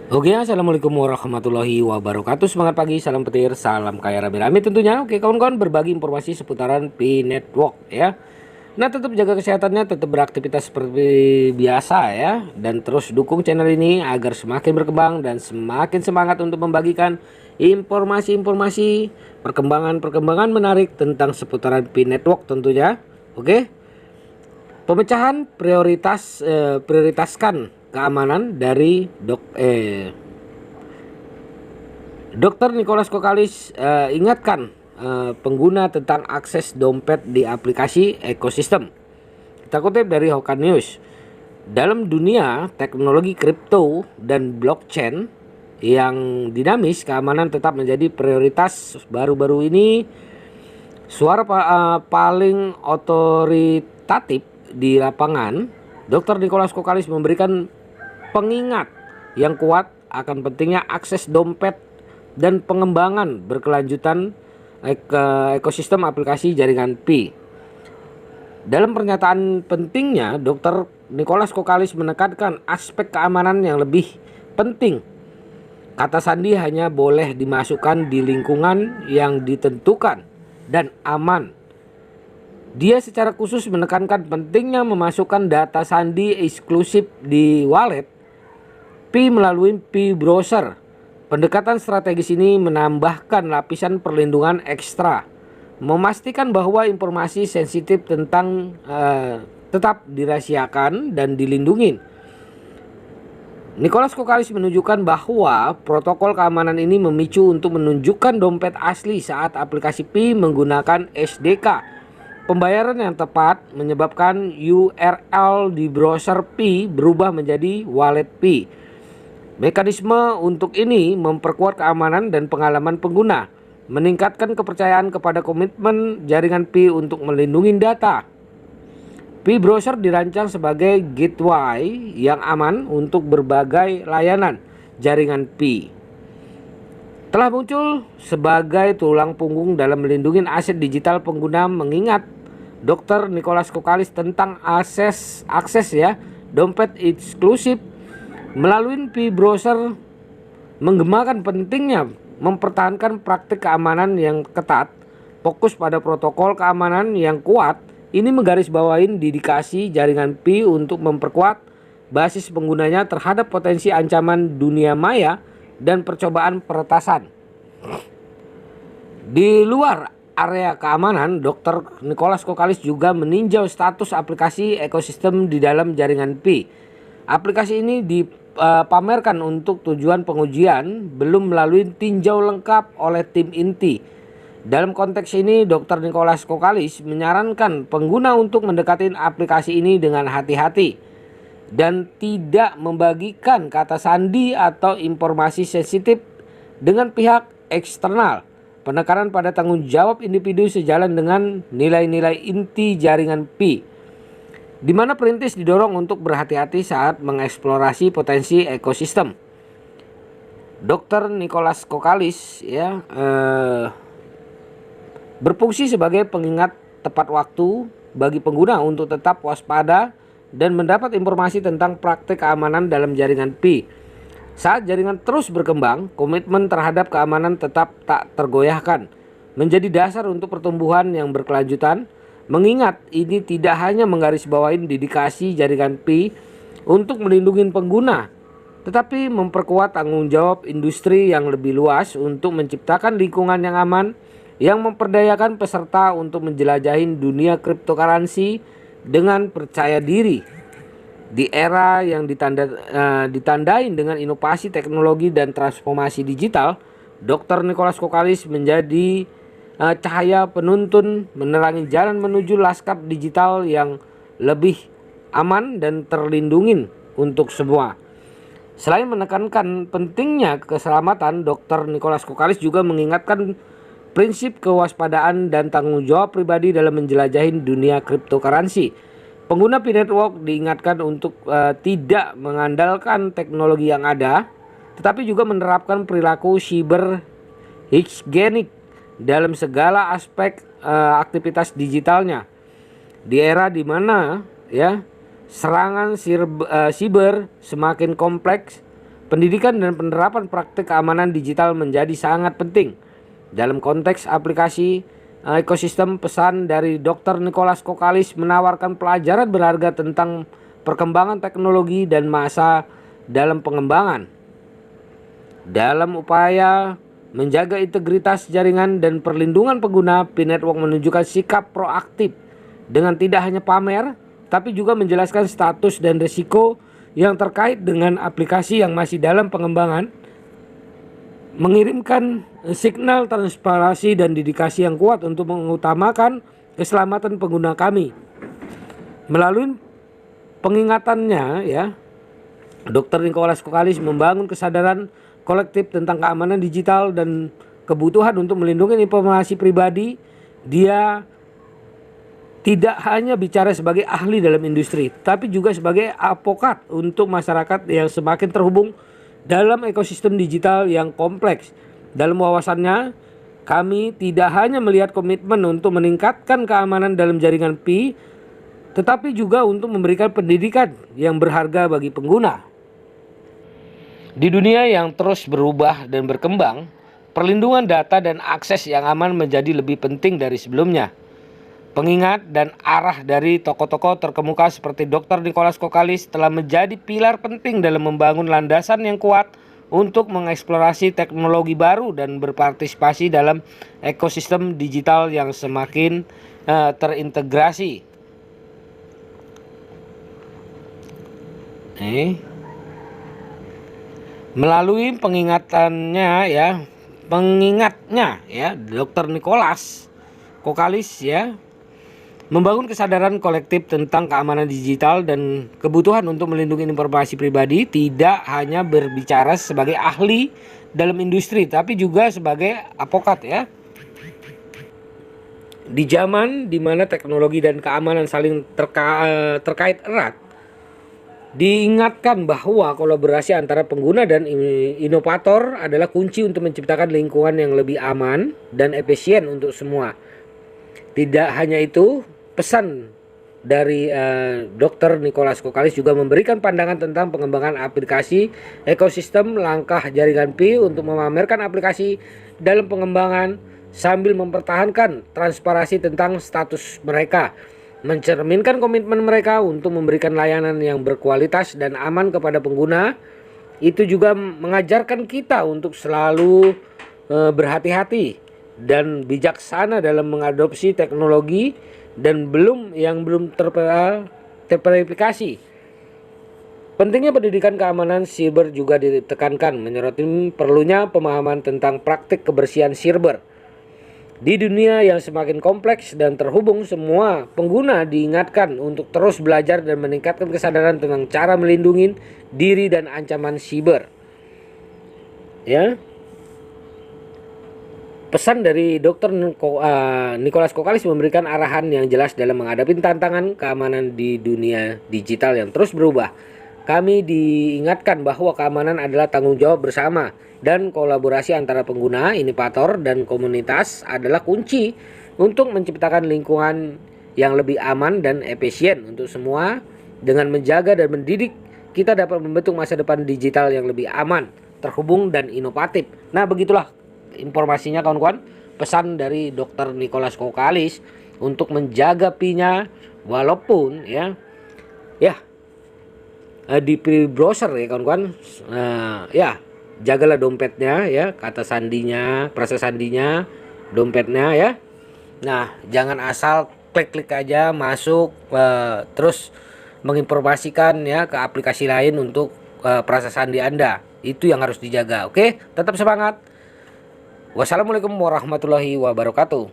Oke, assalamualaikum warahmatullahi wabarakatuh. Semangat pagi, salam petir, salam kaya rame-rame tentunya. Oke, kawan-kawan, berbagi informasi seputaran Pi Network ya. Nah, tetap jaga kesehatannya, tetap beraktivitas seperti biasa ya, dan terus dukung channel ini agar semakin berkembang dan semakin semangat untuk membagikan informasi-informasi perkembangan-perkembangan menarik tentang seputaran Pi Network tentunya. Oke. Pemecahan prioritaskan keamanan dari Dr. Nicholas Kokalis ingatkan pengguna tentang akses dompet di aplikasi ekosistem. Kita kutip dari Hokan News. Dalam dunia teknologi kripto dan blockchain yang dinamis, keamanan tetap menjadi prioritas. Baru-baru ini suara paling otoritatif di lapangan, Dr. Nicholas Kokalis memberikan pengingat yang kuat akan pentingnya akses dompet dan pengembangan berkelanjutan ekosistem aplikasi jaringan Pi. Dalam pernyataan pentingnya, Dr. Nicholas Kokalis menekankan aspek keamanan yang lebih penting. Kata sandi hanya boleh dimasukkan di lingkungan yang ditentukan dan aman. Dia secara khusus menekankan pentingnya memasukkan data sandi eksklusif di wallet Pi melalui Pi Browser. Pendekatan strategis ini menambahkan lapisan perlindungan ekstra, memastikan bahwa informasi sensitif tentang tetap dirahasiakan dan dilindungi. Nicholas Kokalis menunjukkan bahwa protokol keamanan ini memicu untuk menunjukkan dompet asli saat aplikasi Pi menggunakan SDK. Pembayaran yang tepat menyebabkan URL di browser Pi berubah menjadi wallet Pi. Mekanisme untuk ini memperkuat keamanan dan pengalaman pengguna, meningkatkan kepercayaan kepada komitmen jaringan Pi untuk melindungi data. Pi Browser dirancang sebagai gateway yang aman untuk berbagai layanan jaringan Pi. Telah muncul sebagai tulang punggung dalam melindungi aset digital pengguna, mengingat Dr. Nicholas Kokalis tentang akses ya dompet eksklusif melalui Pi Browser menggemakan pentingnya mempertahankan praktik keamanan yang ketat, fokus pada protokol keamanan yang kuat. Ini menggarisbawahi dedikasi jaringan Pi untuk memperkuat basis penggunanya terhadap potensi ancaman dunia maya dan percobaan peretasan. Di luar area keamanan, Dr. Nicholas Kokalis juga meninjau status aplikasi ekosistem di dalam jaringan Pi. Aplikasi ini dipamerkan untuk tujuan pengujian, belum melalui tinjau lengkap oleh tim inti. Dalam konteks ini, Dr. Nicholas Kokalis menyarankan pengguna untuk mendekati aplikasi ini dengan hati-hati dan tidak membagikan kata sandi atau informasi sensitif dengan pihak eksternal. Penekanan pada tanggung jawab individu sejalan dengan nilai-nilai inti jaringan Pi, di mana perintis didorong untuk berhati-hati saat mengeksplorasi potensi ekosistem. Dr. Nicholas Kokalis berfungsi sebagai pengingat tepat waktu bagi pengguna untuk tetap waspada dan mendapat informasi tentang praktik keamanan dalam jaringan Pi. Saat jaringan terus berkembang, komitmen terhadap keamanan tetap tak tergoyahkan, menjadi dasar untuk pertumbuhan yang berkelanjutan. Mengingat ini tidak hanya menggarisbawahi dedikasi jaringan Pi untuk melindungi pengguna, tetapi memperkuat tanggung jawab industri yang lebih luas untuk menciptakan lingkungan yang aman, yang memperdayakan peserta untuk menjelajahi dunia cryptocurrency dengan percaya diri. Di era yang ditandai dengan inovasi teknologi dan transformasi digital, Dr. Nicholas Kokalis menjadi cahaya penuntun menerangi jalan menuju lanskap digital yang lebih aman dan terlindungi untuk semua. Selain menekankan pentingnya keselamatan, Dr. Nicholas Kokalis juga mengingatkan prinsip kewaspadaan dan tanggung jawab pribadi dalam menjelajahi dunia cryptocurrency. Pengguna Pi Network diingatkan untuk tidak mengandalkan teknologi yang ada, tetapi juga menerapkan perilaku cyber higienik dalam segala aspek aktivitas digitalnya. Di era di mana serangan siber semakin kompleks, Pendidikan dan penerapan praktik keamanan digital menjadi sangat penting. Dalam konteks aplikasi ekosistem, pesan dari Dr. Nicholas Kokalis menawarkan pelajaran berharga tentang perkembangan teknologi dan masa dalam pengembangan. Dalam upaya menjaga integritas jaringan dan perlindungan pengguna, P-Network menunjukkan sikap proaktif dengan tidak hanya pamer, tapi juga menjelaskan status dan risiko yang terkait dengan aplikasi yang masih dalam pengembangan, mengirimkan signal transparansi dan dedikasi yang kuat untuk mengutamakan keselamatan pengguna kami. Melalui pengingatannya, ya, Dr. Nicholas Kokalis membangun kesadaran kolektif tentang keamanan digital dan kebutuhan untuk melindungi informasi pribadi. Dia tidak hanya bicara sebagai ahli dalam industri, tapi juga sebagai advokat untuk masyarakat yang semakin terhubung dalam ekosistem digital yang kompleks. Dalam wawasannya, kami tidak hanya melihat komitmen untuk meningkatkan keamanan dalam jaringan Pi, tetapi juga untuk memberikan pendidikan yang berharga bagi pengguna. Di dunia yang terus berubah dan berkembang, perlindungan data dan akses yang aman menjadi lebih penting dari sebelumnya. Pengingat dan arah dari tokoh-tokoh terkemuka seperti Dr. Nicholas Kokalis telah menjadi pilar penting dalam membangun landasan yang kuat untuk mengeksplorasi teknologi baru dan berpartisipasi dalam ekosistem digital yang semakin terintegrasi. Melalui pengingatnya Dr. Nicholas Kokalis membangun kesadaran kolektif tentang keamanan digital dan kebutuhan untuk melindungi informasi pribadi, tidak hanya berbicara sebagai ahli dalam industri tapi juga sebagai advokat, ya. Di zaman di mana teknologi dan keamanan saling terkait erat, diingatkan bahwa kolaborasi antara pengguna dan inovator adalah kunci untuk menciptakan lingkungan yang lebih aman dan efisien untuk semua. Tidak hanya itu, pesan dari Dr. Nicholas Kokalis juga memberikan pandangan tentang pengembangan aplikasi ekosistem, langkah jaringan Pi untuk memamerkan aplikasi dalam pengembangan sambil mempertahankan transparansi tentang status mereka, mencerminkan komitmen mereka untuk memberikan layanan yang berkualitas dan aman kepada pengguna. Itu juga mengajarkan kita untuk selalu berhati-hati dan bijaksana dalam mengadopsi teknologi dan belum terverifikasi. Pentingnya pendidikan keamanan siber juga ditekankan, menyoroti perlunya pemahaman tentang praktik kebersihan siber. Di dunia yang semakin kompleks dan terhubung, semua pengguna diingatkan untuk terus belajar dan meningkatkan kesadaran tentang cara melindungi diri dan ancaman siber. Ya. Pesan dari Dr. Nicholas Kokalis memberikan arahan yang jelas dalam menghadapi tantangan keamanan di dunia digital yang terus berubah. Kami diingatkan bahwa keamanan adalah tanggung jawab bersama, dan kolaborasi antara pengguna, inovator, dan komunitas adalah kunci untuk menciptakan lingkungan yang lebih aman dan efisien untuk semua. Dengan menjaga dan mendidik, kita dapat membentuk masa depan digital yang lebih aman, terhubung, dan inovatif. Nah, begitulah informasinya, kawan-kawan. Pesan dari Dr. Nicholas Kokalis untuk menjaga Pi-nya, walaupun di browser, ya kawan-kawan. Jagalah dompetnya, ya, kata sandinya, frasa sandinya, dompetnya, ya. Nah, jangan asal klik-klik aja masuk terus menginformasikan, ya, ke aplikasi lain untuk frasa sandi Anda. Itu yang harus dijaga. Oke, tetap semangat. Wassalamualaikum warahmatullahi wabarakatuh.